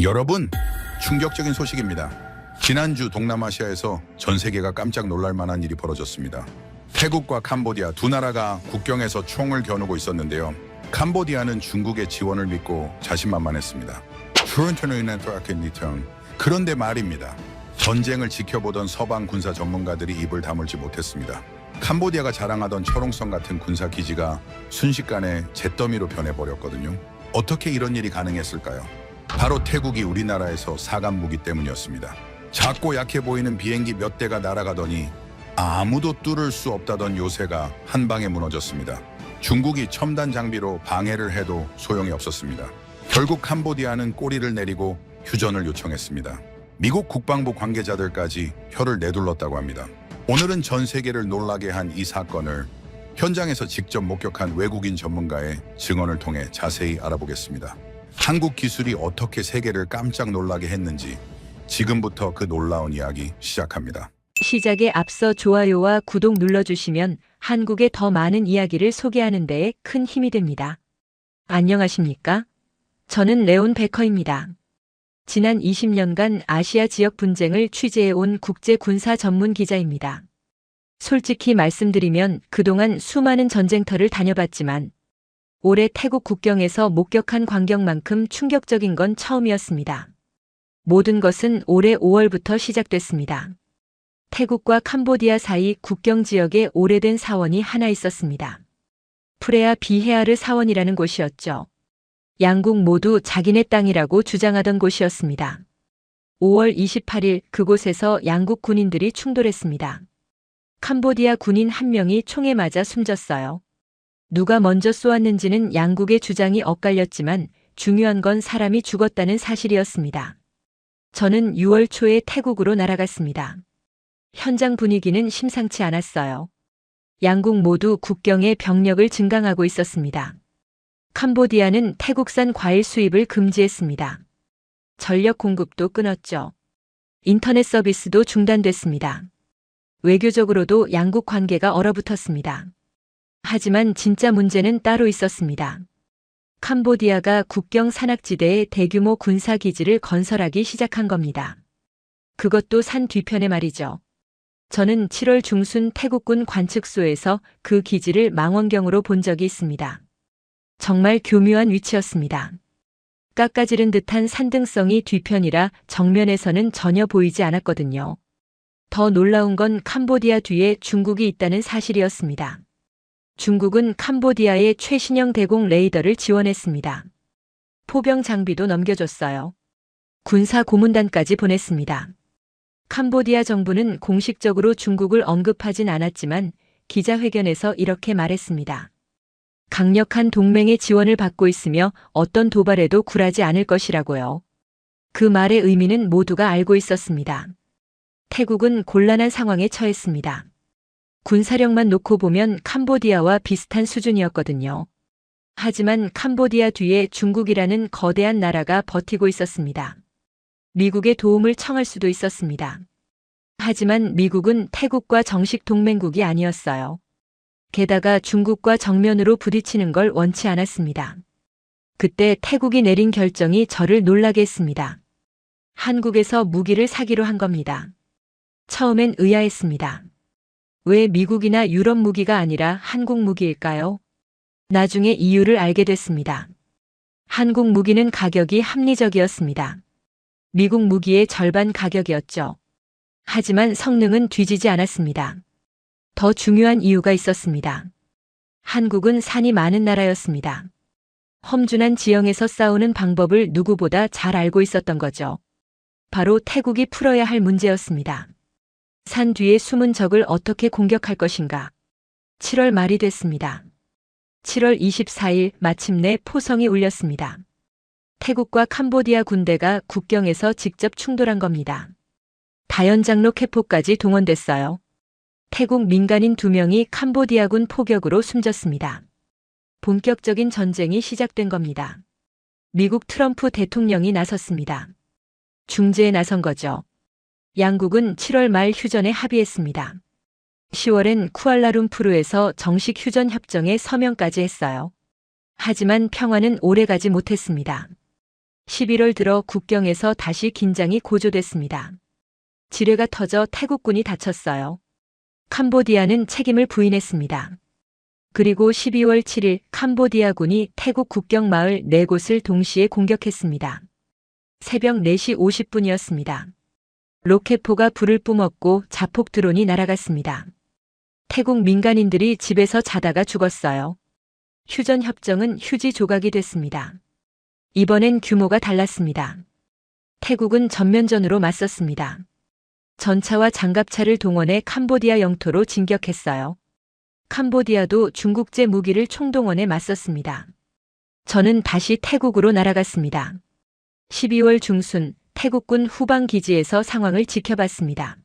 여러분, 충격적인 소식입니다. 지난주 동남아시아에서 전 세계가 깜짝 놀랄 만한 일이 벌어졌습니다. 태국과 캄보디아 두 나라가 국경에서 총을 겨누고 있었는데요. 캄보디아는 중국의 지원을 믿고 자신만만했습니다. 그런데 말입니다. 전쟁을 지켜보던 서방 군사 전문가들이 입을 다물지 못했습니다. 캄보디아가 자랑하던 철옹성 같은 군사 기지가 순식간에 잿더미로 변해버렸거든요. 어떻게 이런 일이 가능했을까요? 바로 태국이 우리나라에서 사간 무기 때문이었습니다. 작고 약해 보이는 비행기 몇 대가 날아가더니 아무도 뚫을 수 없다던 요새가 한 방에 무너졌습니다. 중국이 첨단 장비로 방해를 해도 소용이 없었습니다. 결국 캄보디아는 꼬리를 내리고 휴전을 요청했습니다. 미국 국방부 관계자들까지 혀를 내둘렀다고 합니다. 오늘은 전 세계를 놀라게 한 이 사건을 현장에서 직접 목격한 외국인 전문가의 증언을 통해 자세히 알아보겠습니다. 한국 기술이 어떻게 세계를 깜짝 놀라게 했는지 지금부터 그 놀라운 이야기 시작합니다. 시작에 앞서 좋아요와 구독 눌러주시면 한국의 더 많은 이야기를 소개하는 데에 큰 힘이 됩니다. 안녕하십니까? 저는 레온 베커입니다. 지난 20년간 아시아 지역 분쟁을 취재해온 국제 군사 전문 기자입니다. 솔직히 말씀드리면 그동안 수많은 전쟁터를 다녀봤지만 올해 태국 국경에서 목격한 광경만큼 충격적인 건 처음이었습니다. 모든 것은 올해 5월부터 시작됐습니다. 태국과 캄보디아 사이 국경 지역에 오래된 사원이 하나 있었습니다. 프레아 비헤아르 사원이라는 곳이었죠. 양국 모두 자기네 땅이라고 주장하던 곳이었습니다. 5월 28일 그곳에서 양국 군인들이 충돌했습니다. 캄보디아 군인 한 명이 총에 맞아 숨졌어요. 누가 먼저 쏘았는지는 양국의 주장이 엇갈렸지만 중요한 건 사람이 죽었다는 사실이었습니다. 저는 6월 초에 태국으로 날아갔습니다. 현장 분위기는 심상치 않았어요. 양국 모두 국경에 병력을 증강하고 있었습니다. 캄보디아는 태국산 과일 수입을 금지했습니다. 전력 공급도 끊었죠. 인터넷 서비스도 중단됐습니다. 외교적으로도 양국 관계가 얼어붙었습니다. 하지만 진짜 문제는 따로 있었습니다. 캄보디아가 국경 산악지대에 대규모 군사기지를 건설하기 시작한 겁니다. 그것도 산 뒤편에 말이죠. 저는 7월 중순 태국군 관측소에서 그 기지를 망원경으로 본 적이 있습니다. 정말 교묘한 위치였습니다. 깎아지른 듯한 산등성이 뒤편이라 정면에서는 전혀 보이지 않았거든요. 더 놀라운 건 캄보디아 뒤에 중국이 있다는 사실이었습니다. 중국은 캄보디아의 최신형 대공 레이더를 지원했습니다. 포병 장비도 넘겨줬어요. 군사 고문단까지 보냈습니다. 캄보디아 정부는 공식적으로 중국을 언급하진 않았지만 기자회견에서 이렇게 말했습니다. 강력한 동맹의 지원을 받고 있으며 어떤 도발에도 굴하지 않을 것이라고요. 그 말의 의미는 모두가 알고 있었습니다. 태국은 곤란한 상황에 처했습니다. 군사력만 놓고 보면 캄보디아와 비슷한 수준이었거든요. 하지만 캄보디아 뒤에 중국이라는 거대한 나라가 버티고 있었습니다. 미국의 도움을 청할 수도 있었습니다. 하지만 미국은 태국과 정식 동맹국이 아니었어요. 게다가 중국과 정면으로 부딪히는 걸 원치 않았습니다. 그때 태국이 내린 결정이 저를 놀라게 했습니다. 한국에서 무기를 사기로 한 겁니다. 처음엔 의아했습니다. 왜 미국이나 유럽 무기가 아니라 한국 무기일까요? 나중에 이유를 알게 됐습니다. 한국 무기는 가격이 합리적이었습니다. 미국 무기의 절반 가격이었죠. 하지만 성능은 뒤지지 않았습니다. 더 중요한 이유가 있었습니다. 한국은 산이 많은 나라였습니다. 험준한 지형에서 싸우는 방법을 누구보다 잘 알고 있었던 거죠. 바로 태국이 풀어야 할 문제였습니다. 산 뒤에 숨은 적을 어떻게 공격할 것인가. 7월 말이 됐습니다. 7월 24일 마침내 포성이 울렸습니다. 태국과 캄보디아 군대가 국경에서 직접 충돌한 겁니다. 다연장로 캐포까지 동원됐어요. 태국 민간인 2명이 캄보디아군 포격으로 숨졌습니다. 본격적인 전쟁이 시작된 겁니다. 미국 트럼프 대통령이 나섰습니다. 중재에 나선 거죠. 양국은 7월 말 휴전에 합의했습니다. 10월엔 쿠알라룸푸르에서 정식 휴전 협정에 서명까지 했어요. 하지만 평화는 오래가지 못했습니다. 11월 들어 국경에서 다시 긴장이 고조됐습니다. 지뢰가 터져 태국군이 다쳤어요. 캄보디아는 책임을 부인했습니다. 그리고 12월 7일 캄보디아군이 태국 국경 마을 4곳을 동시에 공격했습니다. 새벽 4시 50분이었습니다. 로켓포가 불을 뿜었고 자폭 드론이 날아갔습니다. 태국 민간인들이 집에서 자다가 죽었어요. 휴전 협정은 휴지 조각이 됐습니다. 이번엔 규모가 달랐습니다. 태국은 전면전으로 맞섰습니다. 전차와 장갑차를 동원해 캄보디아 영토로 진격했어요. 캄보디아도 중국제 무기를 총동원해 맞섰습니다. 저는 다시 태국으로 날아갔습니다. 12월 중순 태국군 후방기지에서 상황을 지켜봤습니다.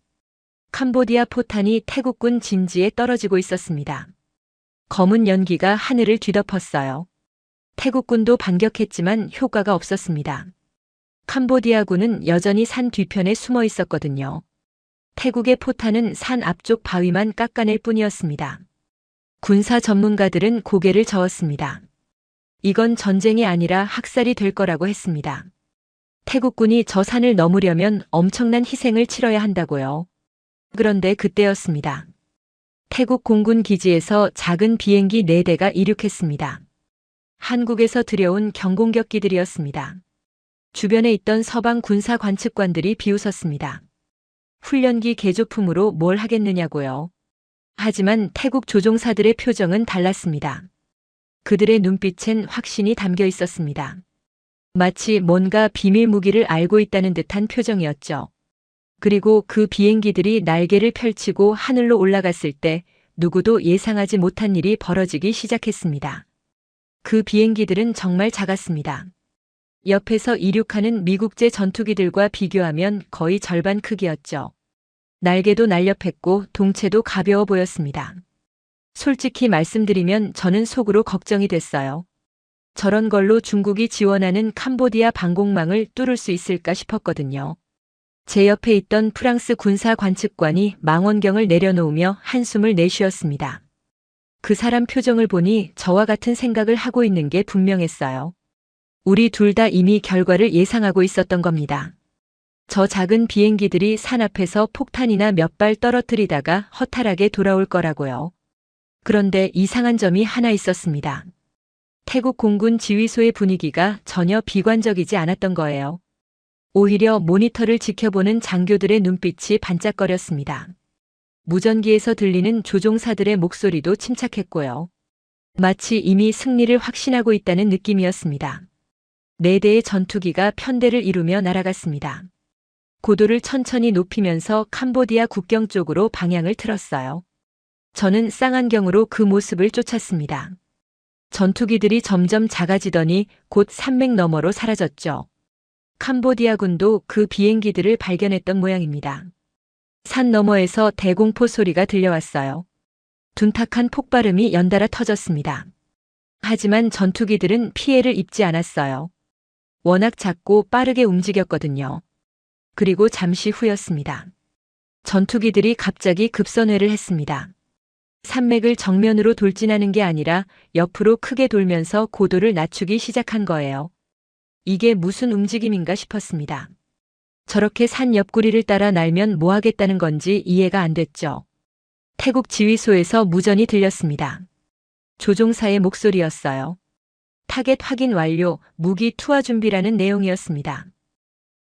캄보디아 포탄이 태국군 진지에 떨어지고 있었습니다. 검은 연기가 하늘을 뒤덮었어요. 태국군도 반격했지만 효과가 없었습니다. 캄보디아군은 여전히 산 뒤편에 숨어 있었거든요. 태국의 포탄은 산 앞쪽 바위만 깎아낼 뿐이었습니다. 군사 전문가들은 고개를 저었습니다. 이건 전쟁이 아니라 학살이 될 거라고 했습니다. 태국군이 저 산을 넘으려면 엄청난 희생을 치러야 한다고요. 그런데 그때였습니다. 태국 공군 기지에서 작은 비행기 4대가 이륙했습니다. 한국에서 들여온 경공격기들이었습니다. 주변에 있던 서방 군사 관측관들이 비웃었습니다. 훈련기 개조품으로 뭘 하겠느냐고요. 하지만 태국 조종사들의 표정은 달랐습니다. 그들의 눈빛엔 확신이 담겨 있었습니다. 마치 뭔가 비밀 무기를 알고 있다는 듯한 표정이었죠. 그리고 그 비행기들이 날개를 펼치고 하늘로 올라갔을 때 누구도 예상하지 못한 일이 벌어지기 시작했습니다. 그 비행기들은 정말 작았습니다. 옆에서 이륙하는 미국제 전투기들과 비교하면 거의 절반 크기였죠. 날개도 날렵했고 동체도 가벼워 보였습니다. 솔직히 말씀드리면 저는 속으로 걱정이 됐어요. 저런 걸로 중국이 지원하는 캄보디아 방공망을 뚫을 수 있을까 싶었거든요. 제 옆에 있던 프랑스 군사 관측관이 망원경을 내려놓으며 한숨을 내쉬었습니다. 그 사람 표정을 보니 저와 같은 생각을 하고 있는 게 분명했어요. 우리 둘 다 이미 결과를 예상하고 있었던 겁니다. 저 작은 비행기들이 산 앞에서 폭탄이나 몇 발 떨어뜨리다가 허탈하게 돌아올 거라고요. 그런데 이상한 점이 하나 있었습니다. 태국 공군 지휘소의 분위기가 전혀 비관적이지 않았던 거예요. 오히려 모니터를 지켜보는 장교들의 눈빛이 반짝거렸습니다. 무전기에서 들리는 조종사들의 목소리도 침착했고요. 마치 이미 승리를 확신하고 있다는 느낌이었습니다. 4대의 전투기가 편대를 이루며 날아갔습니다. 고도를 천천히 높이면서 캄보디아 국경 쪽으로 방향을 틀었어요. 저는 쌍안경으로 그 모습을 쫓았습니다. 전투기들이 점점 작아지더니 곧 산맥 너머로 사라졌죠. 캄보디아군도 그 비행기들을 발견했던 모양입니다. 산 너머에서 대공포 소리가 들려왔어요. 둔탁한 폭발음이 연달아 터졌습니다. 하지만 전투기들은 피해를 입지 않았어요. 워낙 작고 빠르게 움직였거든요. 그리고 잠시 후였습니다. 전투기들이 갑자기 급선회를 했습니다. 산맥을 정면으로 돌진하는 게 아니라 옆으로 크게 돌면서 고도를 낮추기 시작한 거예요. 이게 무슨 움직임인가 싶었습니다. 저렇게 산 옆구리를 따라 날면 뭐 하겠다는 건지 이해가 안 됐죠. 태국 지휘소에서 무전이 들렸습니다. 조종사의 목소리였어요. 타겟 확인 완료, 무기 투하 준비라는 내용이었습니다.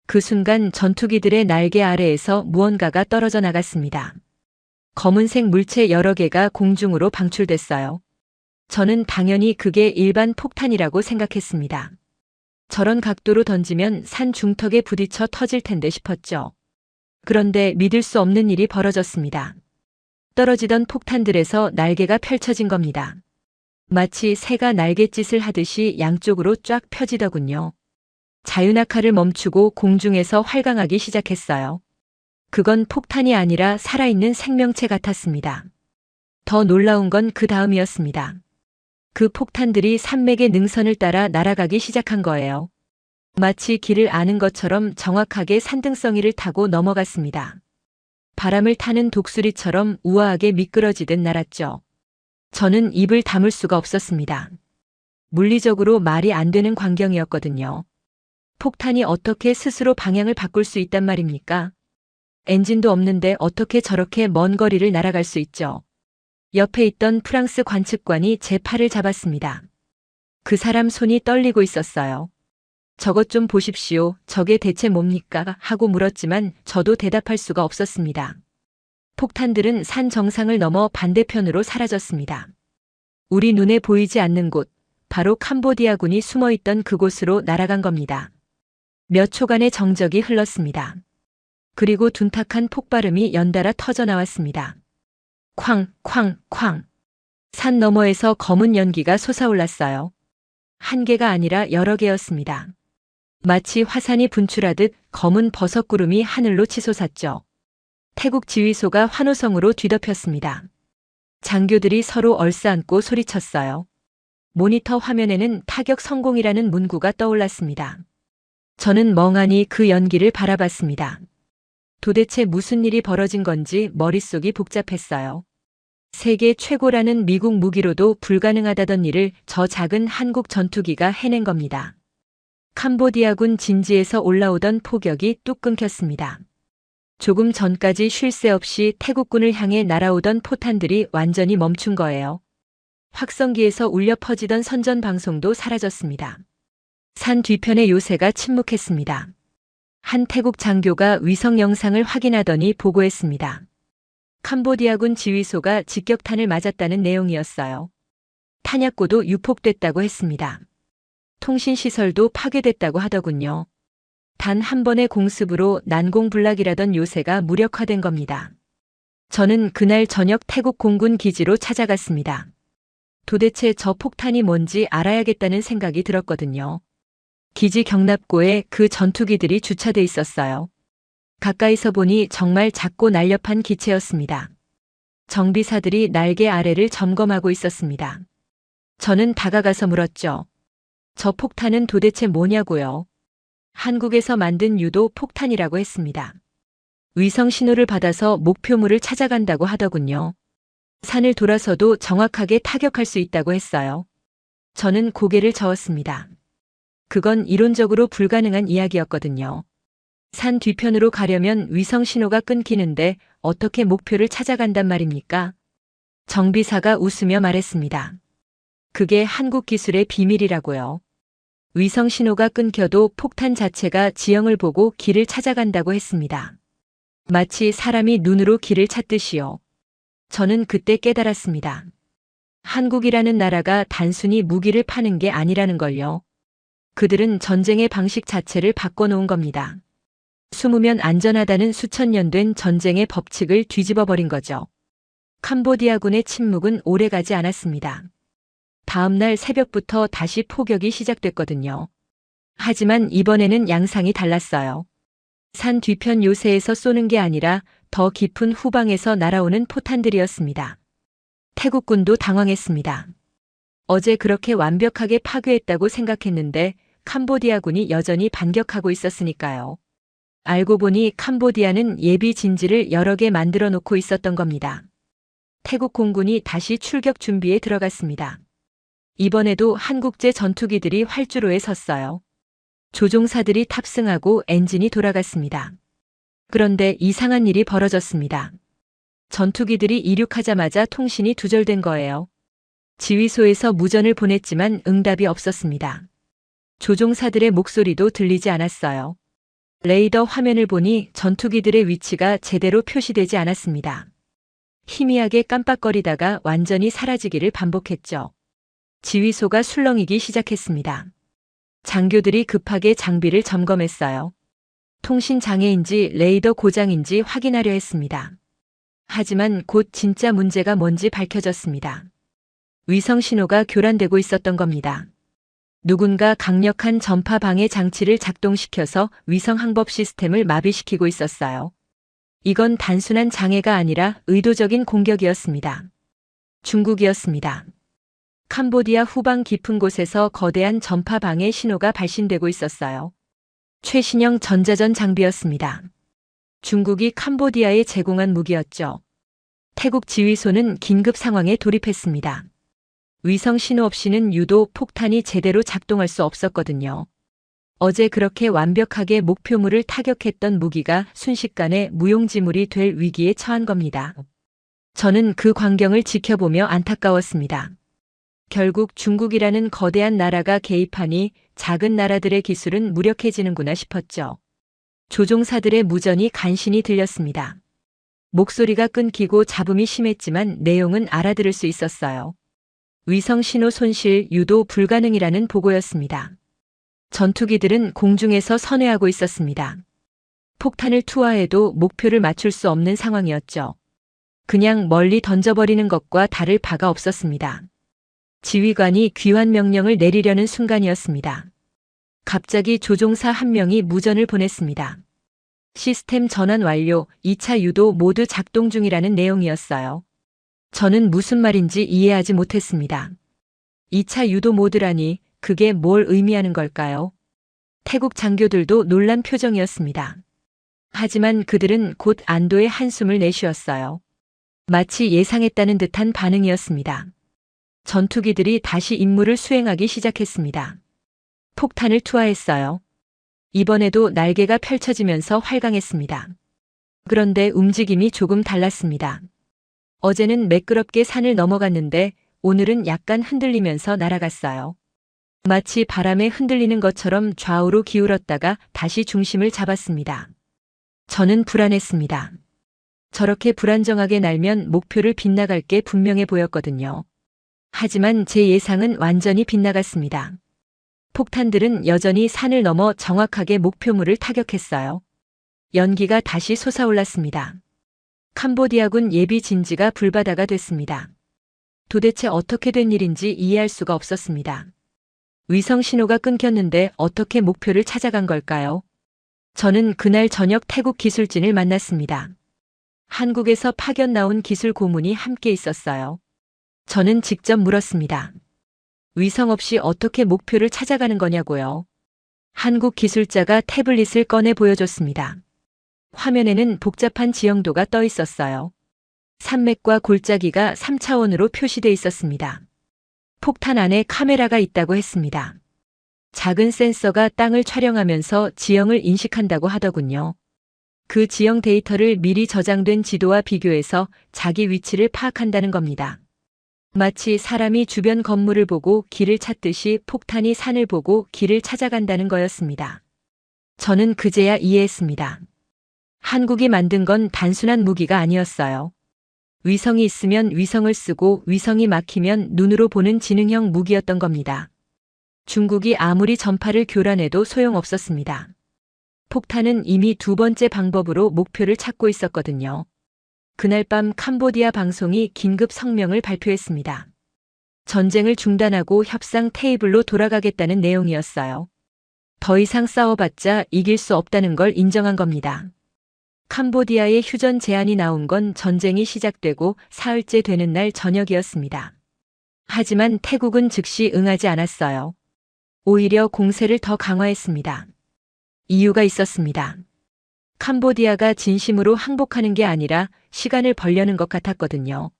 그 순간 전투기들의 날개 아래에서 무언가가 떨어져 나갔습니다. 검은색 물체 여러 개가 공중으로 방출됐어요. 저는 당연히 그게 일반 폭탄이라고 생각했습니다. 저런 각도로 던지면 산 중턱에 부딪혀 터질 텐데 싶었죠. 그런데 믿을 수 없는 일이 벌어졌습니다. 떨어지던 폭탄들에서 날개가 펼쳐진 겁니다. 마치 새가 날갯짓을 하듯이 양쪽으로 쫙 펴지더군요. 자유낙하를 멈추고 공중에서 활강하기 시작했어요. 그건 폭탄이 아니라 살아있는 생명체 같았습니다. 더 놀라운 건 그 다음이었습니다. 그 폭탄들이 산맥의 능선을 따라 날아가기 시작한 거예요. 마치 길을 아는 것처럼 정확하게 산등성이를 타고 넘어갔습니다. 바람을 타는 독수리처럼 우아하게 미끄러지듯 날았죠. 저는 입을 다물 수가 없었습니다. 물리적으로 말이 안 되는 광경이었거든요. 폭탄이 어떻게 스스로 방향을 바꿀 수 있단 말입니까? 엔진도 없는데 어떻게 저렇게 먼 거리를 날아갈 수 있죠? 옆에 있던 프랑스 관측관이 제 팔을 잡았습니다. 그 사람 손이 떨리고 있었어요. 저것 좀 보십시오. 저게 대체 뭡니까? 하고 물었지만 저도 대답할 수가 없었습니다. 폭탄들은 산 정상을 넘어 반대편으로 사라졌습니다. 우리 눈에 보이지 않는 곳, 바로 캄보디아군이 숨어있던 그곳으로 날아간 겁니다. 몇 초간의 정적이 흘렀습니다. 그리고 둔탁한 폭발음이 연달아 터져 나왔습니다. 쾅, 쾅, 쾅. 산 너머에서 검은 연기가 솟아올랐어요. 한 개가 아니라 여러 개였습니다. 마치 화산이 분출하듯 검은 버섯구름이 하늘로 치솟았죠. 태국 지휘소가 환호성으로 뒤덮였습니다. 장교들이 서로 얼싸안고 소리쳤어요. 모니터 화면에는 타격 성공이라는 문구가 떠올랐습니다. 저는 멍하니 그 연기를 바라봤습니다. 도대체 무슨 일이 벌어진 건지 머릿속이 복잡했어요. 세계 최고라는 미국 무기로도 불가능하다던 일을 저 작은 한국 전투기가 해낸 겁니다. 캄보디아군 진지에서 올라오던 포격이 뚝 끊겼습니다. 조금 전까지 쉴 새 없이 태국군을 향해 날아오던 포탄들이 완전히 멈춘 거예요. 확성기에서 울려 퍼지던 선전 방송도 사라졌습니다. 산 뒤편의 요새가 침묵했습니다. 한 태국 장교가 위성 영상을 확인하더니 보고했습니다. 캄보디아군 지휘소가 직격탄을 맞았다는 내용이었어요. 탄약고도 유폭됐다고 했습니다. 통신시설도 파괴됐다고 하더군요. 단 한 번의 공습으로 난공불락이라던 요새가 무력화된 겁니다. 저는 그날 저녁 태국 공군 기지로 찾아갔습니다. 도대체 저 폭탄이 뭔지 알아야겠다는 생각이 들었거든요. 기지 경납고에 그 전투기들이 주차돼 있었어요. 가까이서 보니 정말 작고 날렵한 기체였습니다. 정비사들이 날개 아래를 점검하고 있었습니다. 저는 다가가서 물었죠. 저 폭탄은 도대체 뭐냐고요? 한국에서 만든 유도 폭탄이라고 했습니다. 위성 신호를 받아서 목표물을 찾아간다고 하더군요. 산을 돌아서도 정확하게 타격할 수 있다고 했어요. 저는 고개를 저었습니다. 그건 이론적으로 불가능한 이야기였거든요. 산 뒤편으로 가려면 위성 신호가 끊기는데 어떻게 목표를 찾아간단 말입니까? 정비사가 웃으며 말했습니다. 그게 한국 기술의 비밀이라고요. 위성 신호가 끊겨도 폭탄 자체가 지형을 보고 길을 찾아간다고 했습니다. 마치 사람이 눈으로 길을 찾듯이요. 저는 그때 깨달았습니다. 한국이라는 나라가 단순히 무기를 파는 게 아니라는 걸요. 그들은 전쟁의 방식 자체를 바꿔놓은 겁니다. 숨으면 안전하다는 수천 년 된 전쟁의 법칙을 뒤집어 버린 거죠. 캄보디아군의 침묵은 오래가지 않았습니다. 다음 날 새벽부터 다시 포격이 시작됐거든요. 하지만 이번에는 양상이 달랐어요. 산 뒤편 요새에서 쏘는 게 아니라 더 깊은 후방에서 날아오는 포탄들이었습니다. 태국군도 당황했습니다. 어제 그렇게 완벽하게 파괴했다고 생각했는데 캄보디아군이 여전히 반격하고 있었으니까요. 알고 보니 캄보디아는 예비 진지를 여러 개 만들어 놓고 있었던 겁니다. 태국 공군이 다시 출격 준비에 들어갔습니다. 이번에도 한국제 전투기들이 활주로에 섰어요. 조종사들이 탑승하고 엔진이 돌아갔습니다. 그런데 이상한 일이 벌어졌습니다. 전투기들이 이륙하자마자 통신이 두절된 거예요. 지휘소에서 무전을 보냈지만 응답이 없었습니다. 조종사들의 목소리도 들리지 않았어요. 레이더 화면을 보니 전투기들의 위치가 제대로 표시되지 않았습니다. 희미하게 깜빡거리다가 완전히 사라지기를 반복했죠. 지휘소가 술렁이기 시작했습니다. 장교들이 급하게 장비를 점검했어요. 통신 장애인지 레이더 고장인지 확인하려 했습니다. 하지만 곧 진짜 문제가 뭔지 밝혀졌습니다. 위성 신호가 교란되고 있었던 겁니다. 누군가 강력한 전파 방해 장치를 작동시켜서 위성 항법 시스템을 마비시키고 있었어요. 이건 단순한 장애가 아니라 의도적인 공격이었습니다. 중국이었습니다. 캄보디아 후방 깊은 곳에서 거대한 전파 방해 신호가 발신되고 있었어요. 최신형 전자전 장비였습니다. 중국이 캄보디아에 제공한 무기였죠. 태국 지휘소는 긴급 상황에 돌입했습니다. 위성 신호 없이는 유도 폭탄이 제대로 작동할 수 없었거든요. 어제 그렇게 완벽하게 목표물을 타격했던 무기가 순식간에 무용지물이 될 위기에 처한 겁니다. 저는 그 광경을 지켜보며 안타까웠습니다. 결국 중국이라는 거대한 나라가 개입하니 작은 나라들의 기술은 무력해지는구나 싶었죠. 조종사들의 무전이 간신히 들렸습니다. 목소리가 끊기고 잡음이 심했지만 내용은 알아들을 수 있었어요. 위성 신호 손실 유도 불가능이라는 보고였습니다. 전투기들은 공중에서 선회하고 있었습니다. 폭탄을 투하해도 목표를 맞출 수 없는 상황이었죠. 그냥 멀리 던져버리는 것과 다를 바가 없었습니다. 지휘관이 귀환 명령을 내리려는 순간이었습니다. 갑자기 조종사 한 명이 무전을 보냈습니다. 시스템 전환 완료, 2차 유도 모두 작동 중이라는 내용이었어요. 저는 무슨 말인지 이해하지 못했습니다. 2차 유도 모드라니 그게 뭘 의미하는 걸까요? 태국 장교들도 놀란 표정이었습니다. 하지만 그들은 곧 안도의 한숨을 내쉬었어요. 마치 예상했다는 듯한 반응이었습니다. 전투기들이 다시 임무를 수행하기 시작했습니다. 폭탄을 투하했어요. 이번에도 날개가 펼쳐지면서 활강했습니다. 그런데 움직임이 조금 달랐습니다. 어제는 매끄럽게 산을 넘어갔는데 오늘은 약간 흔들리면서 날아갔어요. 마치 바람에 흔들리는 것처럼 좌우로 기울었다가 다시 중심을 잡았습니다. 저는 불안했습니다. 저렇게 불안정하게 날면 목표를 빗나갈 게 분명해 보였거든요. 하지만 제 예상은 완전히 빗나갔습니다. 폭탄들은 여전히 산을 넘어 정확하게 목표물을 타격했어요. 연기가 다시 솟아올랐습니다. 캄보디아군 예비 진지가 불바다가 됐습니다. 도대체 어떻게 된 일인지 이해할 수가 없었습니다. 위성 신호가 끊겼는데 어떻게 목표를 찾아간 걸까요? 저는 그날 저녁 태국 기술진을 만났습니다. 한국에서 파견 나온 기술 고문이 함께 있었어요. 저는 직접 물었습니다. 위성 없이 어떻게 목표를 찾아가는 거냐고요. 한국 기술자가 태블릿을 꺼내 보여줬습니다. 화면에는 복잡한 지형도가 떠 있었어요. 산맥과 골짜기가 3차원으로 표시돼 있었습니다. 폭탄 안에 카메라가 있다고 했습니다. 작은 센서가 땅을 촬영하면서 지형을 인식한다고 하더군요. 그 지형 데이터를 미리 저장된 지도와 비교해서 자기 위치를 파악한다는 겁니다. 마치 사람이 주변 건물을 보고 길을 찾듯이 폭탄이 산을 보고 길을 찾아간다는 거였습니다. 저는 그제야 이해했습니다. 한국이 만든 건 단순한 무기가 아니었어요. 위성이 있으면 위성을 쓰고 위성이 막히면 눈으로 보는 지능형 무기였던 겁니다. 중국이 아무리 전파를 교란해도 소용없었습니다. 폭탄은 이미 두 번째 방법으로 목표를 찾고 있었거든요. 그날 밤 캄보디아 방송이 긴급 성명을 발표했습니다. 전쟁을 중단하고 협상 테이블로 돌아가겠다는 내용이었어요. 더 이상 싸워봤자 이길 수 없다는 걸 인정한 겁니다. 캄보디아의 휴전 제안이 나온 건 전쟁이 시작되고 사흘째 되는 날 저녁이었습니다. 하지만 태국은 즉시 응하지 않았어요. 오히려 공세를 더 강화했습니다. 이유가 있었습니다. 캄보디아가 진심으로 항복하는 게 아니라 시간을 벌려는 것 같았거든요.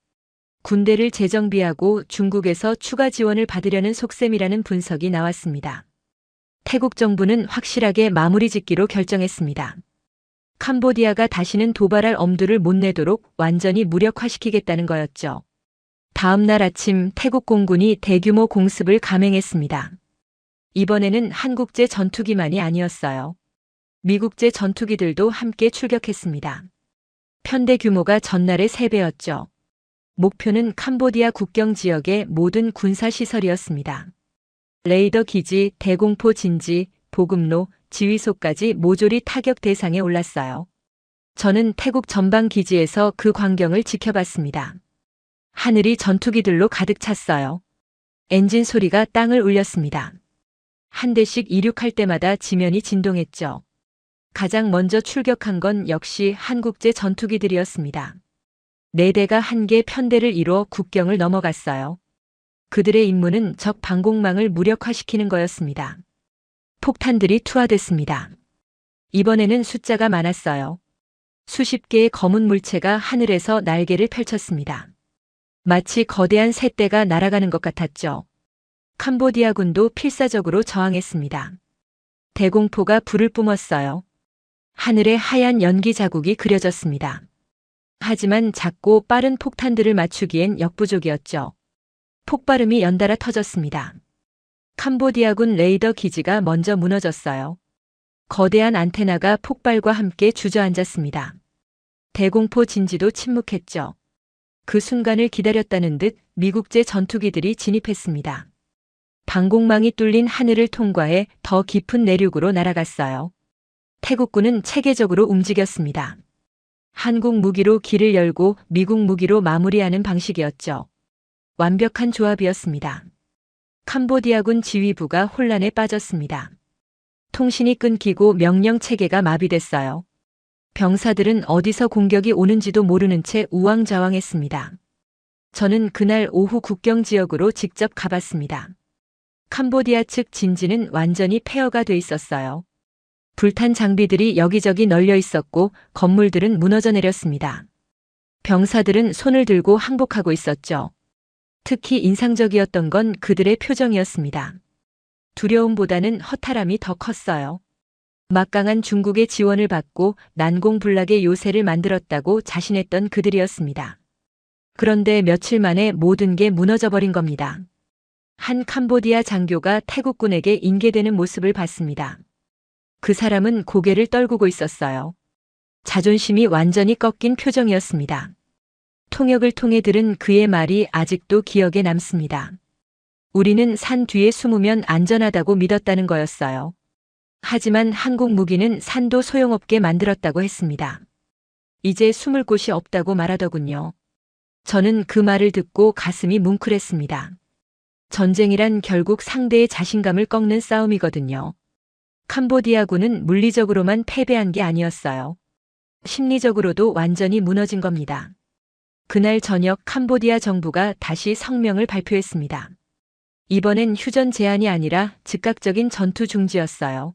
군대를 재정비하고 중국에서 추가 지원을 받으려는 속셈이라는 분석이 나왔습니다. 태국 정부는 확실하게 마무리 짓기로 결정했습니다. 캄보디아가 다시는 도발할 엄두를 못 내도록 완전히 무력화시키겠다는 거였죠. 다음 날 아침 태국 공군이 대규모 공습을 감행했습니다. 이번에는 한국제 전투기만이 아니었어요. 미국제 전투기들도 함께 출격했습니다. 편대 규모가 전날의 3배였죠. 목표는 캄보디아 국경 지역의 모든 군사시설이었습니다. 레이더 기지, 대공포 진지, 보급로, 지휘소까지 모조리 타격 대상에 올랐어요. 저는 태국 전방 기지에서 그 광경을 지켜봤습니다. 하늘이 전투기들로 가득 찼어요. 엔진 소리가 땅을 울렸습니다. 한 대씩 이륙할 때마다 지면이 진동했죠. 가장 먼저 출격한 건 역시 한국제 전투기들이었습니다. 4대가 한 개 편대를 이루어 국경을 넘어갔어요. 그들의 임무는 적 방공망을 무력화시키는 거였습니다. 폭탄들이 투하됐습니다. 이번에는 숫자가 많았어요. 수십 개의 검은 물체가 하늘에서 날개를 펼쳤습니다. 마치 거대한 새떼가 날아가는 것 같았죠. 캄보디아 군도 필사적으로 저항했습니다. 대공포가 불을 뿜었어요. 하늘에 하얀 연기 자국이 그려졌습니다. 하지만 작고 빠른 폭탄들을 맞추기엔 역부족이었죠. 폭발음이 연달아 터졌습니다. 캄보디아군 레이더 기지가 먼저 무너졌어요. 거대한 안테나가 폭발과 함께 주저앉았습니다. 대공포 진지도 침묵했죠. 그 순간을 기다렸다는 듯 미국제 전투기들이 진입했습니다. 방공망이 뚫린 하늘을 통과해 더 깊은 내륙으로 날아갔어요. 태국군은 체계적으로 움직였습니다. 한국 무기로 길을 열고 미국 무기로 마무리하는 방식이었죠. 완벽한 조합이었습니다. 캄보디아군 지휘부가 혼란에 빠졌습니다. 통신이 끊기고 명령 체계가 마비됐어요. 병사들은 어디서 공격이 오는지도 모르는 채 우왕좌왕했습니다. 저는 그날 오후 국경 지역으로 직접 가봤습니다. 캄보디아 측 진지는 완전히 폐허가 돼 있었어요. 불탄 장비들이 여기저기 널려 있었고 건물들은 무너져 내렸습니다. 병사들은 손을 들고 항복하고 있었죠. 특히 인상적이었던 건 그들의 표정이었습니다. 두려움보다는 허탈함이 더 컸어요. 막강한 중국의 지원을 받고 난공불락의 요새를 만들었다고 자신했던 그들이었습니다. 그런데 며칠 만에 모든 게 무너져버린 겁니다. 한 캄보디아 장교가 태국군에게 인계되는 모습을 봤습니다. 그 사람은 고개를 떨구고 있었어요. 자존심이 완전히 꺾인 표정이었습니다. 통역을 통해 들은 그의 말이 아직도 기억에 남습니다. 우리는 산 뒤에 숨으면 안전하다고 믿었다는 거였어요. 하지만 한국 무기는 산도 소용없게 만들었다고 했습니다. 이제 숨을 곳이 없다고 말하더군요. 저는 그 말을 듣고 가슴이 뭉클했습니다. 전쟁이란 결국 상대의 자신감을 꺾는 싸움이거든요. 캄보디아군은 물리적으로만 패배한 게 아니었어요. 심리적으로도 완전히 무너진 겁니다. 그날 저녁 캄보디아 정부가 다시 성명을 발표했습니다. 이번엔 휴전 제한이 아니라 즉각적인 전투 중지였어요.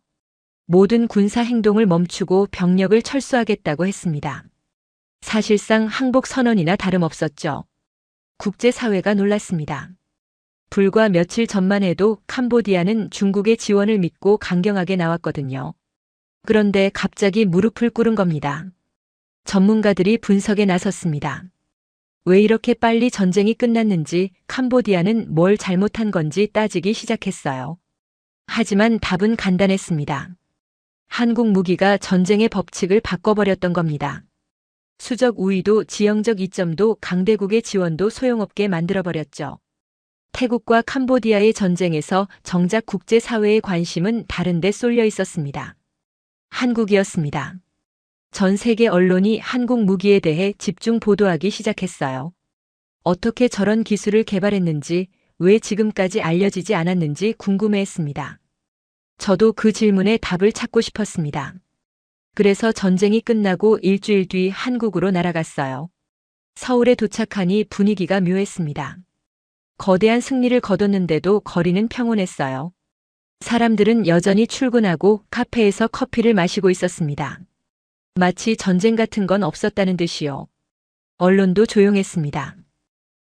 모든 군사 행동을 멈추고 병력을 철수하겠다고 했습니다. 사실상 항복 선언이나 다름없었죠. 국제사회가 놀랐습니다. 불과 며칠 전만 해도 캄보디아는 중국의 지원을 믿고 강경하게 나왔거든요. 그런데 갑자기 무릎을 꿇은 겁니다. 전문가들이 분석에 나섰습니다. 왜 이렇게 빨리 전쟁이 끝났는지, 캄보디아는 뭘 잘못한 건지 따지기 시작했어요. 하지만 답은 간단했습니다. 한국 무기가 전쟁의 법칙을 바꿔버렸던 겁니다. 수적 우위도 지형적 이점도 강대국의 지원도 소용없게 만들어버렸죠. 태국과 캄보디아의 전쟁에서 정작 국제사회의 관심은 다른 데 쏠려 있었습니다. 한국이었습니다. 전 세계 언론이 한국 무기에 대해 집중 보도하기 시작했어요. 어떻게 저런 기술을 개발했는지, 왜 지금까지 알려지지 않았는지 궁금해했습니다. 저도 그 질문에 답을 찾고 싶었습니다. 그래서 전쟁이 끝나고 일주일 뒤 한국으로 날아갔어요. 서울에 도착하니 분위기가 묘했습니다. 거대한 승리를 거뒀는데도 거리는 평온했어요. 사람들은 여전히 출근하고 카페에서 커피를 마시고 있었습니다. 마치 전쟁 같은 건 없었다는 듯이요. 언론도 조용했습니다.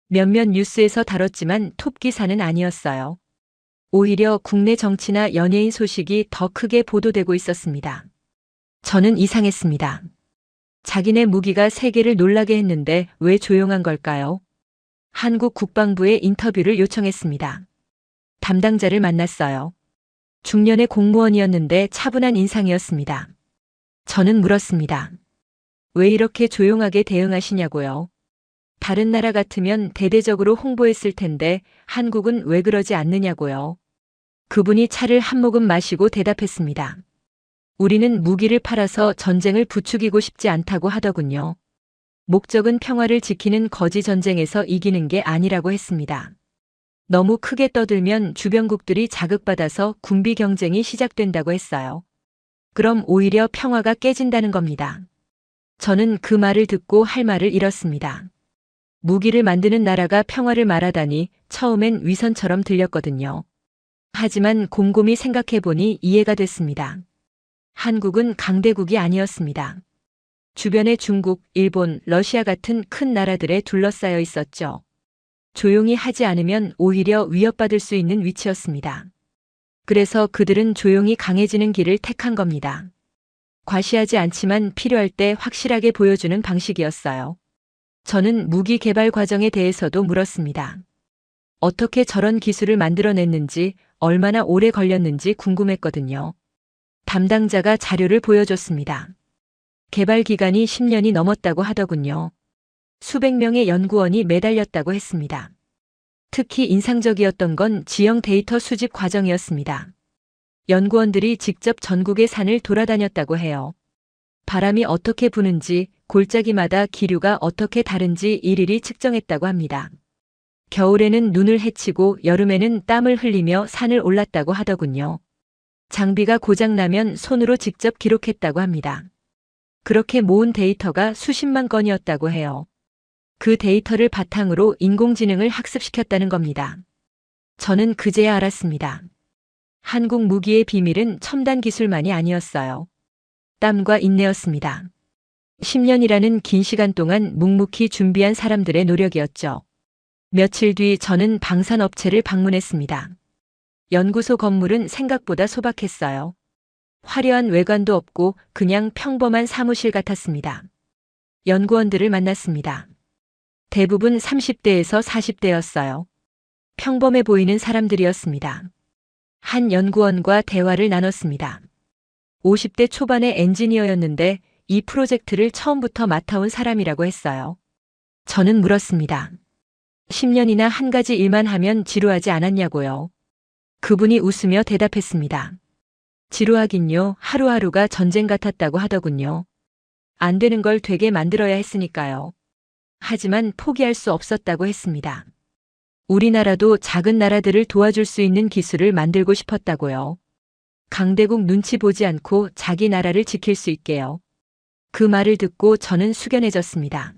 몇몇 뉴스에서 다뤘지만 톱 기사는 아니었어요. 오히려 국내 정치나 연예인 소식이 더 크게 보도되고 있었습니다. 저는 이상했습니다. 자기네 무기가 세계를 놀라게 했는데 왜 조용한 걸까요? 한국 국방부에 인터뷰를 요청했습니다. 담당자를 만났어요. 중년의 공무원이었는데 차분한 인상이었습니다. 저는 물었습니다. 왜 이렇게 조용하게 대응하시냐고요? 다른 나라 같으면 대대적으로 홍보했을 텐데 한국은 왜 그러지 않느냐고요? 그분이 차를 한 모금 마시고 대답했습니다. 우리는 무기를 팔아서 전쟁을 부추기고 싶지 않다고 하더군요. 목적은 평화를 지키는 거지 전쟁에서 이기는 게 아니라고 했습니다. 너무 크게 떠들면 주변국들이 자극받아서 군비 경쟁이 시작된다고 했어요. 그럼 오히려 평화가 깨진다는 겁니다. 저는 그 말을 듣고 할 말을 잃었습니다. 무기를 만드는 나라가 평화를 말하다니 처음엔 위선처럼 들렸거든요. 하지만 곰곰이 생각해보니 이해가 됐습니다. 한국은 강대국이 아니었습니다. 주변에 중국, 일본, 러시아 같은 큰 나라들에 둘러싸여 있었죠. 조용히 하지 않으면 오히려 위협받을 수 있는 위치였습니다. 그래서 그들은 조용히 강해지는 길을 택한 겁니다. 과시하지 않지만 필요할 때 확실하게 보여주는 방식이었어요. 저는 무기 개발 과정에 대해서도 물었습니다. 어떻게 저런 기술을 만들어냈는지, 얼마나 오래 걸렸는지 궁금했거든요. 담당자가 자료를 보여줬습니다. 개발 기간이 10년이 넘었다고 하더군요. 수백 명의 연구원이 매달렸다고 했습니다. 특히 인상적이었던 건 지형 데이터 수집 과정이었습니다. 연구원들이 직접 전국의 산을 돌아다녔다고 해요. 바람이 어떻게 부는지, 골짜기마다 기류가 어떻게 다른지 일일이 측정했다고 합니다. 겨울에는 눈을 헤치고 여름에는 땀을 흘리며 산을 올랐다고 하더군요. 장비가 고장나면 손으로 직접 기록했다고 합니다. 그렇게 모은 데이터가 수십만 건이었다고 해요. 그 데이터를 바탕으로 인공지능을 학습시켰다는 겁니다. 저는 그제야 알았습니다. 한국 무기의 비밀은 첨단 기술만이 아니었어요. 땀과 인내였습니다. 10년이라는 긴 시간 동안 묵묵히 준비한 사람들의 노력이었죠. 며칠 뒤 저는 방산업체를 방문했습니다. 연구소 건물은 생각보다 소박했어요. 화려한 외관도 없고 그냥 평범한 사무실 같았습니다. 연구원들을 만났습니다. 대부분 30대에서 40대였어요. 평범해 보이는 사람들이었습니다. 한 연구원과 대화를 나눴습니다. 50대 초반의 엔지니어였는데 이 프로젝트를 처음부터 맡아온 사람이라고 했어요. 저는 물었습니다. 10년이나 한 가지 일만 하면 지루하지 않았냐고요. 그분이 웃으며 대답했습니다. 지루하긴요. 하루하루가 전쟁 같았다고 하더군요. 안 되는 걸 되게 만들어야 했으니까요. 하지만 포기할 수 없었다고 했습니다. 우리나라도 작은 나라들을 도와줄 수 있는 기술을 만들고 싶었다고요. 강대국 눈치 보지 않고 자기 나라를 지킬 수 있게요. 그 말을 듣고 저는 숙연해졌습니다.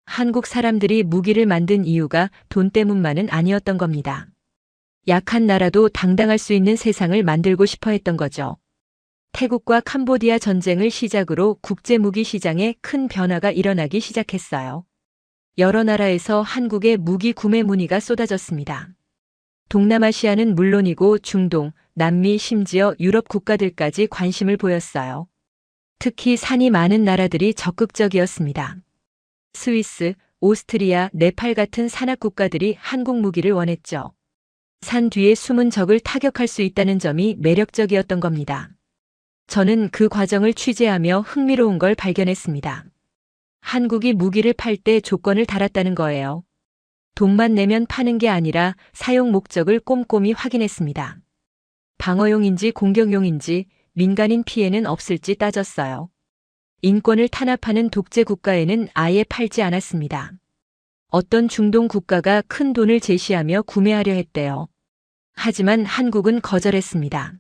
한국 사람들이 무기를 만든 이유가 돈 때문만은 아니었던 겁니다. 약한 나라도 당당할 수 있는 세상을 만들고 싶어 했던 거죠. 태국과 캄보디아 전쟁을 시작으로 국제 무기 시장에 큰 변화가 일어나기 시작했어요. 여러 나라에서 한국의 무기 구매 문의가 쏟아졌습니다. 동남아시아는 물론이고 중동, 남미, 심지어 유럽 국가들까지 관심을 보였어요. 특히 산이 많은 나라들이 적극적이었습니다. 스위스, 오스트리아, 네팔 같은 산악 국가들이 한국 무기를 원했죠. 산 뒤에 숨은 적을 타격할 수 있다는 점이 매력적이었던 겁니다. 저는 그 과정을 취재하며 흥미로운 걸 발견했습니다. 한국이 무기를 팔 때 조건을 달았다는 거예요. 돈만 내면 파는 게 아니라 사용 목적을 꼼꼼히 확인했습니다. 방어용인지 공격용인지 민간인 피해는 없을지 따졌어요. 인권을 탄압하는 독재 국가에는 아예 팔지 않았습니다. 어떤 중동 국가가 큰 돈을 제시하며 구매하려 했대요. 하지만 한국은 거절했습니다.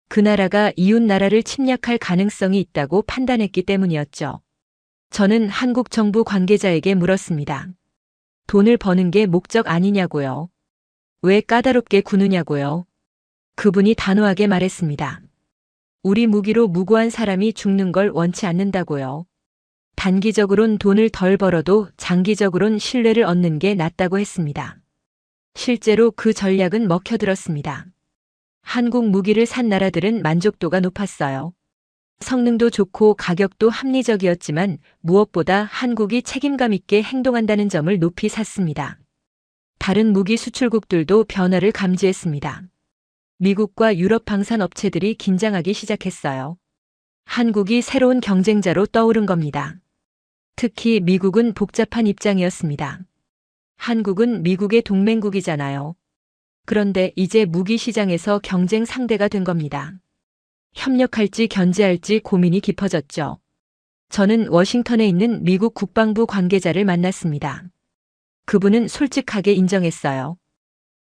그 나라가 이웃 나라를 침략할 가능성이 있다고 판단했기 때문이었죠. 저는 한국 정부 관계자에게 물었습니다. 돈을 버는 게 목적 아니냐고요. 왜 까다롭게 구느냐고요. 그분이 단호하게 말했습니다. 우리 무기로 무고한 사람이 죽는 걸 원치 않는다고요. 단기적으론 돈을 덜 벌어도 장기적으론 신뢰를 얻는 게 낫다고 했습니다. 실제로 그 전략은 먹혀들었습니다. 한국 무기를 산 나라들은 만족도가 높았어요. 성능도 좋고 가격도 합리적이었지만 무엇보다 한국이 책임감 있게 행동한다는 점을 높이 샀습니다. 다른 무기 수출국들도 변화를 감지했습니다. 미국과 유럽 방산 업체들이 긴장하기 시작했어요. 한국이 새로운 경쟁자로 떠오른 겁니다. 특히 미국은 복잡한 입장이었습니다. 한국은 미국의 동맹국이잖아요. 그런데 이제 무기 시장에서 경쟁 상대가 된 겁니다. 협력할지 견제할지 고민이 깊어졌죠. 저는 워싱턴에 있는 미국 국방부 관계자를 만났습니다. 그분은 솔직하게 인정했어요.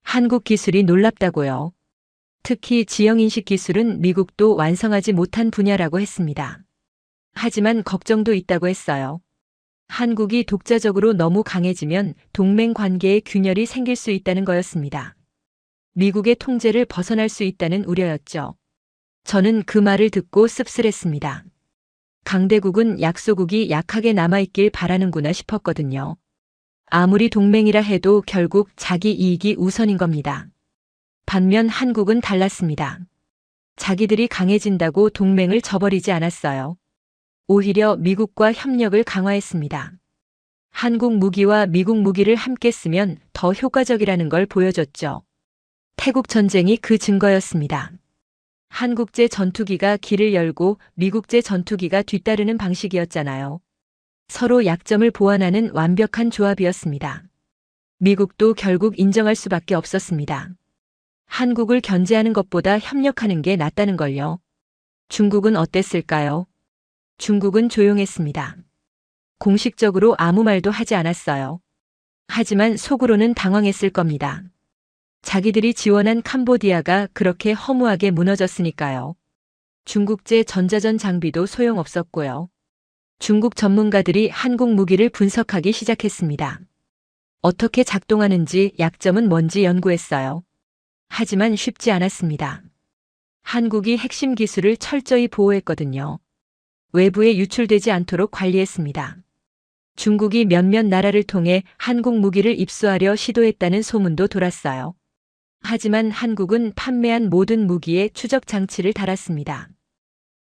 한국 기술이 놀랍다고요. 특히 지형인식 기술은 미국도 완성하지 못한 분야라고 했습니다. 하지만 걱정도 있다고 했어요. 한국이 독자적으로 너무 강해지면 동맹 관계에 균열이 생길 수 있다는 거였습니다. 미국의 통제를 벗어날 수 있다는 우려였죠. 저는 그 말을 듣고 씁쓸했습니다. 강대국은 약소국이 약하게 남아있길 바라는구나 싶었거든요. 아무리 동맹이라 해도 결국 자기 이익이 우선인 겁니다. 반면 한국은 달랐습니다. 자기들이 강해진다고 동맹을 저버리지 않았어요. 오히려 미국과 협력을 강화했습니다. 한국 무기와 미국 무기를 함께 쓰면 더 효과적이라는 걸 보여줬죠. 태국 전쟁이 그 증거였습니다. 한국제 전투기가 길을 열고 미국제 전투기가 뒤따르는 방식이었잖아요. 서로 약점을 보완하는 완벽한 조합이었습니다. 미국도 결국 인정할 수밖에 없었습니다. 한국을 견제하는 것보다 협력하는 게 낫다는 걸요. 중국은 어땠을까요? 중국은 조용했습니다. 공식적으로 아무 말도 하지 않았어요. 하지만 속으로는 당황했을 겁니다. 자기들이 지원한 캄보디아가 그렇게 허무하게 무너졌으니까요. 중국제 전자전 장비도 소용없었고요. 중국 전문가들이 한국 무기를 분석하기 시작했습니다. 어떻게 작동하는지, 약점은 뭔지 연구했어요. 하지만 쉽지 않았습니다. 한국이 핵심 기술을 철저히 보호했거든요. 외부에 유출되지 않도록 관리했습니다. 중국이 몇몇 나라를 통해 한국 무기를 입수하려 시도했다는 소문도 돌았어요. 하지만 한국은 판매한 모든 무기에 추적 장치를 달았습니다.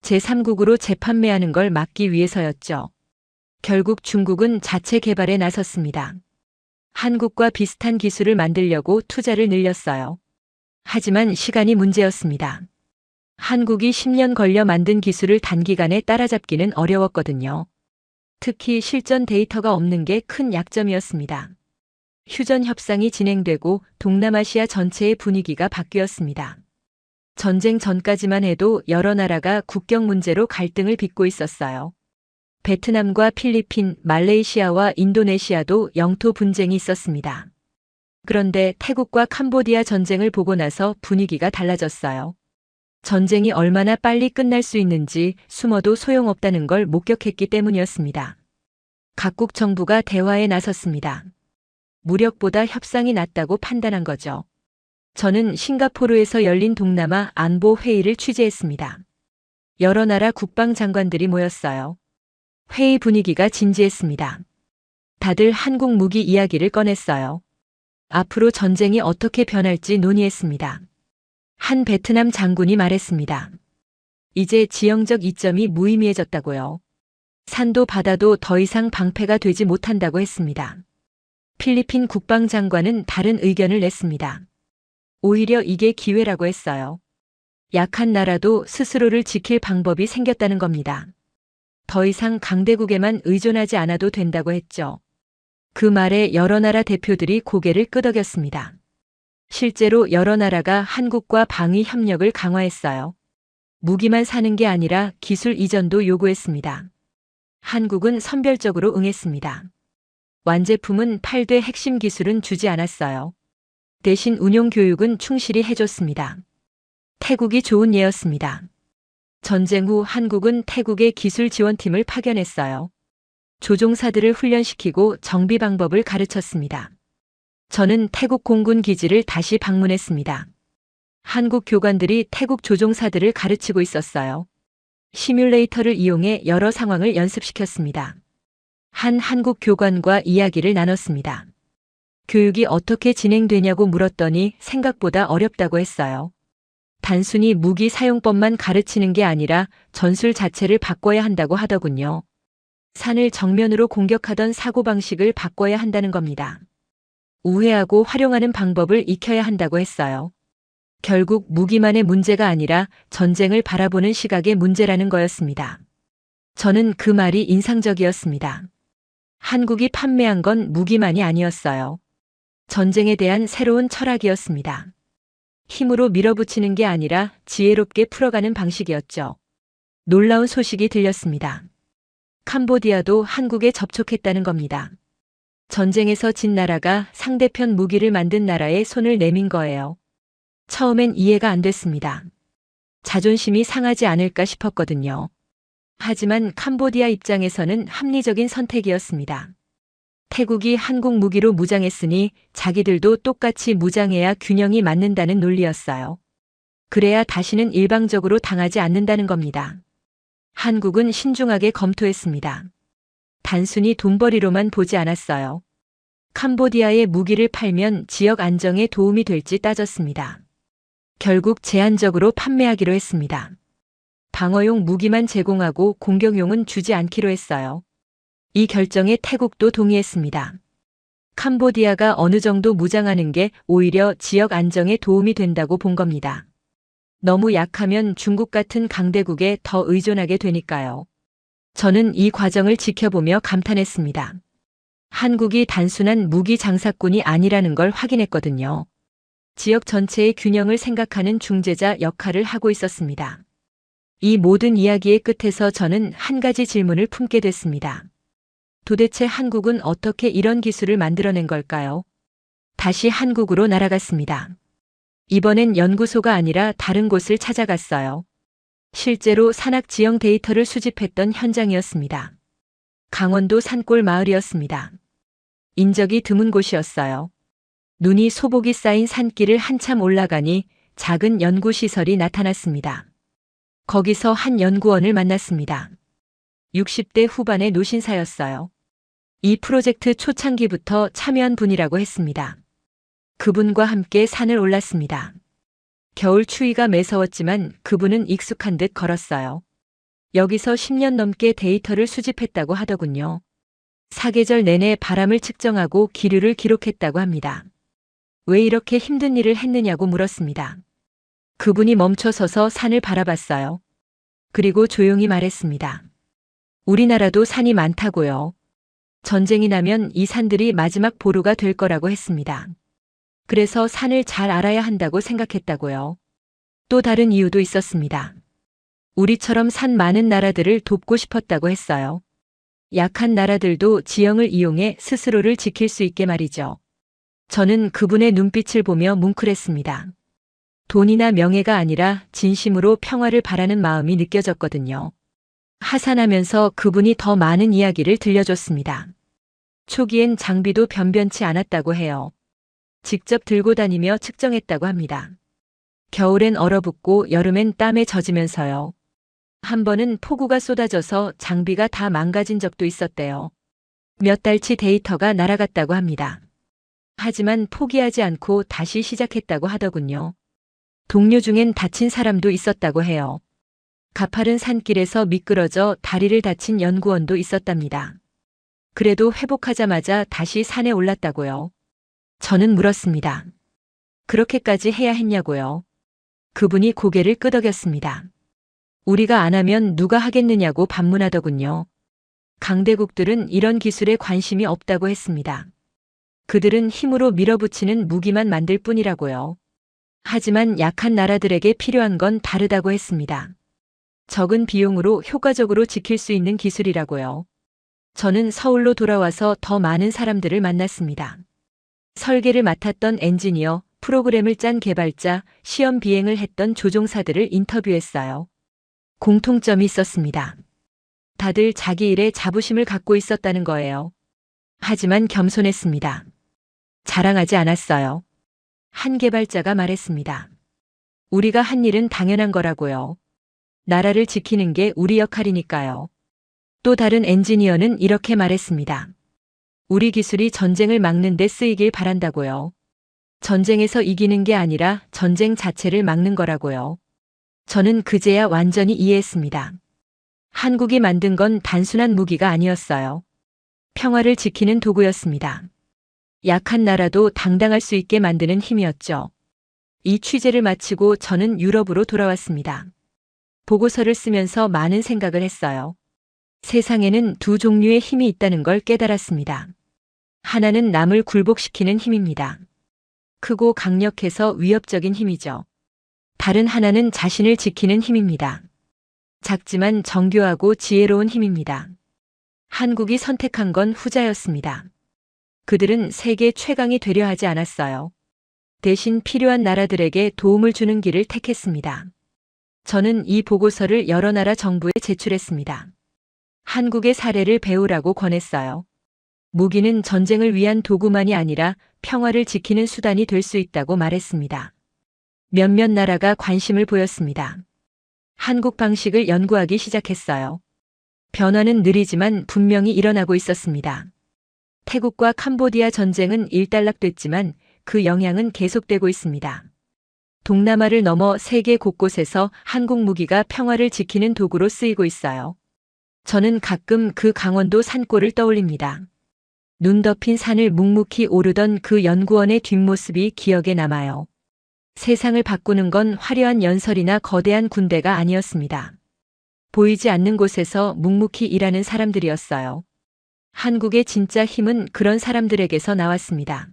제3국으로 재판매하는 걸 막기 위해서였죠. 결국 중국은 자체 개발에 나섰습니다. 한국과 비슷한 기술을 만들려고 투자를 늘렸어요. 하지만 시간이 문제였습니다. 한국이 10년 걸려 만든 기술을 단기간에 따라잡기는 어려웠거든요. 특히 실전 데이터가 없는 게 큰 약점이었습니다. 휴전 협상이 진행되고 동남아시아 전체의 분위기가 바뀌었습니다. 전쟁 전까지만 해도 여러 나라가 국경 문제로 갈등을 빚고 있었어요. 베트남과 필리핀, 말레이시아와 인도네시아도 영토 분쟁이 있었습니다. 그런데 태국과 캄보디아 전쟁을 보고 나서 분위기가 달라졌어요. 전쟁이 얼마나 빨리 끝날 수 있는지 숨어도 소용없다는 걸 목격했기 때문이었습니다. 각국 정부가 대화에 나섰습니다. 무력보다 협상이 낫다고 판단한 거죠. 저는 싱가포르에서 열린 동남아 안보 회의를 취재했습니다. 여러 나라 국방장관들이 모였어요. 회의 분위기가 진지했습니다. 다들 한국 무기 이야기를 꺼냈어요. 앞으로 전쟁이 어떻게 변할지 논의했습니다. 한 베트남 장군이 말했습니다. 이제 지형적 이점이 무의미해졌다고요. 산도 바다도 더 이상 방패가 되지 못한다고 했습니다. 필리핀 국방장관은 다른 의견을 냈습니다. 오히려 이게 기회라고 했어요. 약한 나라도 스스로를 지킬 방법이 생겼다는 겁니다. 더 이상 강대국에만 의존하지 않아도 된다고 했죠. 그 말에 여러 나라 대표들이 고개를 끄덕였습니다. 실제로 여러 나라가 한국과 방위 협력을 강화했어요. 무기만 사는 게 아니라 기술 이전도 요구했습니다. 한국은 선별적으로 응했습니다. 완제품은 팔되 핵심 기술은 주지 않았어요. 대신 운용 교육은 충실히 해줬습니다. 태국이 좋은 예였습니다. 전쟁 후 한국은 태국의 기술 지원팀을 파견했어요. 조종사들을 훈련시키고 정비 방법을 가르쳤습니다. 저는 태국 공군 기지를 다시 방문했습니다. 한국 교관들이 태국 조종사들을 가르치고 있었어요. 시뮬레이터를 이용해 여러 상황을 연습시켰습니다. 한 한국 교관과 이야기를 나눴습니다. 교육이 어떻게 진행되냐고 물었더니 생각보다 어렵다고 했어요. 단순히 무기 사용법만 가르치는 게 아니라 전술 자체를 바꿔야 한다고 하더군요. 산을 정면으로 공격하던 사고방식을 바꿔야 한다는 겁니다. 우회하고 활용하는 방법을 익혀야 한다고 했어요. 결국 무기만의 문제가 아니라 전쟁을 바라보는 시각의 문제라는 거였습니다. 저는 그 말이 인상적이었습니다. 한국이 판매한 건 무기만이 아니었어요. 전쟁에 대한 새로운 철학이었습니다. 힘으로 밀어붙이는 게 아니라 지혜롭게 풀어가는 방식이었죠. 놀라운 소식이 들렸습니다. 캄보디아도 한국에 접촉했다는 겁니다. 전쟁에서 진 나라가 상대편 무기를 만든 나라에 손을 내민 거예요. 처음엔 이해가 안 됐습니다. 자존심이 상하지 않을까 싶었거든요. 하지만 캄보디아 입장에서는 합리적인 선택이었습니다. 태국이 한국 무기로 무장했으니 자기들도 똑같이 무장해야 균형이 맞는다는 논리였어요. 그래야 다시는 일방적으로 당하지 않는다는 겁니다. 한국은 신중하게 검토했습니다. 단순히 돈벌이로만 보지 않았어요. 캄보디아에 무기를 팔면 지역 안정에 도움이 될지 따졌습니다. 결국 제한적으로 판매하기로 했습니다. 방어용 무기만 제공하고 공격용은 주지 않기로 했어요. 이 결정에 태국도 동의했습니다. 캄보디아가 어느 정도 무장하는 게 오히려 지역 안정에 도움이 된다고 본 겁니다. 너무 약하면 중국 같은 강대국에 더 의존하게 되니까요. 저는 이 과정을 지켜보며 감탄했습니다. 한국이 단순한 무기 장사꾼이 아니라는 걸 확인했거든요. 지역 전체의 균형을 생각하는 중재자 역할을 하고 있었습니다. 이 모든 이야기의 끝에서 저는 한 가지 질문을 품게 됐습니다. 도대체 한국은 어떻게 이런 기술을 만들어낸 걸까요? 다시 한국으로 날아갔습니다. 이번엔 연구소가 아니라 다른 곳을 찾아갔어요. 실제로 산악 지형 데이터를 수집했던 현장이었습니다. 강원도 산골 마을이었습니다. 인적이 드문 곳이었어요. 눈이 소복이 쌓인 산길을 한참 올라가니 작은 연구시설이 나타났습니다. 거기서 한 연구원을 만났습니다. 60대 후반의 노신사였어요. 이 프로젝트 초창기부터 참여한 분이라고 했습니다. 그분과 함께 산을 올랐습니다. 겨울 추위가 매서웠지만 그분은 익숙한 듯 걸었어요. 여기서 10년 넘게 데이터를 수집했다고 하더군요. 사계절 내내 바람을 측정하고 기류를 기록했다고 합니다. 왜 이렇게 힘든 일을 했느냐고 물었습니다. 그분이 멈춰서서 산을 바라봤어요. 그리고 조용히 말했습니다. 우리나라도 산이 많다고요. 전쟁이 나면 이 산들이 마지막 보루가 될 거라고 했습니다. 그래서 산을 잘 알아야 한다고 생각했다고요. 또 다른 이유도 있었습니다. 우리처럼 산 많은 나라들을 돕고 싶었다고 했어요. 약한 나라들도 지형을 이용해 스스로를 지킬 수 있게 말이죠. 저는 그분의 눈빛을 보며 뭉클했습니다. 돈이나 명예가 아니라 진심으로 평화를 바라는 마음이 느껴졌거든요. 하산하면서 그분이 더 많은 이야기를 들려줬습니다. 초기엔 장비도 변변치 않았다고 해요. 직접 들고 다니며 측정했다고 합니다. 겨울엔 얼어붙고 여름엔 땀에 젖으면서요. 한 번은 폭우가 쏟아져서 장비가 다 망가진 적도 있었대요. 몇 달치 데이터가 날아갔다고 합니다. 하지만 포기하지 않고 다시 시작했다고 하더군요. 동료 중엔 다친 사람도 있었다고 해요. 가파른 산길에서 미끄러져 다리를 다친 연구원도 있었답니다. 그래도 회복하자마자 다시 산에 올랐다고요. 저는 물었습니다. 그렇게까지 해야 했냐고요. 그분이 고개를 끄덕였습니다. 우리가 안 하면 누가 하겠느냐고 반문하더군요. 강대국들은 이런 기술에 관심이 없다고 했습니다. 그들은 힘으로 밀어붙이는 무기만 만들 뿐이라고요. 하지만 약한 나라들에게 필요한 건 다르다고 했습니다. 적은 비용으로 효과적으로 지킬 수 있는 기술이라고요. 저는 서울로 돌아와서 더 많은 사람들을 만났습니다. 설계를 맡았던 엔지니어, 프로그램을 짠 개발자, 시험 비행을 했던 조종사들을 인터뷰했어요. 공통점이 있었습니다. 다들 자기 일에 자부심을 갖고 있었다는 거예요. 하지만 겸손했습니다. 자랑하지 않았어요. 한 개발자가 말했습니다. 우리가 한 일은 당연한 거라고요. 나라를 지키는 게 우리 역할이니까요. 또 다른 엔지니어는 이렇게 말했습니다. 우리 기술이 전쟁을 막는 데 쓰이길 바란다고요. 전쟁에서 이기는 게 아니라 전쟁 자체를 막는 거라고요. 저는 그제야 완전히 이해했습니다. 한국이 만든 건 단순한 무기가 아니었어요. 평화를 지키는 도구였습니다. 약한 나라도 당당할 수 있게 만드는 힘이었죠. 이 취재를 마치고 저는 유럽으로 돌아왔습니다. 보고서를 쓰면서 많은 생각을 했어요. 세상에는 두 종류의 힘이 있다는 걸 깨달았습니다. 하나는 남을 굴복시키는 힘입니다. 크고 강력해서 위협적인 힘이죠. 다른 하나는 자신을 지키는 힘입니다. 작지만 정교하고 지혜로운 힘입니다. 한국이 선택한 건 후자였습니다. 그들은 세계 최강이 되려 하지 않았어요. 대신 필요한 나라들에게 도움을 주는 길을 택했습니다. 저는 이 보고서를 여러 나라 정부에 제출했습니다. 한국의 사례를 배우라고 권했어요. 무기는 전쟁을 위한 도구만이 아니라 평화를 지키는 수단이 될 수 있다고 말했습니다. 몇몇 나라가 관심을 보였습니다. 한국 방식을 연구하기 시작했어요. 변화는 느리지만 분명히 일어나고 있었습니다. 태국과 캄보디아 전쟁은 일단락됐지만 그 영향은 계속되고 있습니다. 동남아를 넘어 세계 곳곳에서 한국 무기가 평화를 지키는 도구로 쓰이고 있어요. 저는 가끔 그 강원도 산골을 떠올립니다. 눈 덮인 산을 묵묵히 오르던 그 연구원의 뒷모습이 기억에 남아요. 세상을 바꾸는 건 화려한 연설이나 거대한 군대가 아니었습니다. 보이지 않는 곳에서 묵묵히 일하는 사람들이었어요. 한국의 진짜 힘은 그런 사람들에게서 나왔습니다.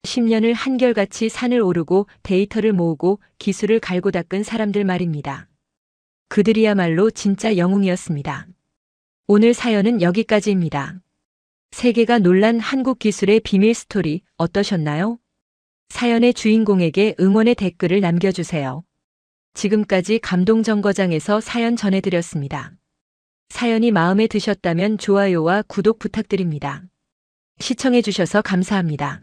10년을 한결같이 산을 오르고 데이터를 모으고 기술을 갈고 닦은 사람들 말입니다. 그들이야말로 진짜 영웅이었습니다. 오늘 사연은 여기까지입니다. 세계가 놀란 한국 기술의 비밀 스토리 어떠셨나요? 사연의 주인공에게 응원의 댓글을 남겨주세요. 지금까지 감동정거장에서 사연 전해드렸습니다. 사연이 마음에 드셨다면 좋아요와 구독 부탁드립니다. 시청해주셔서 감사합니다.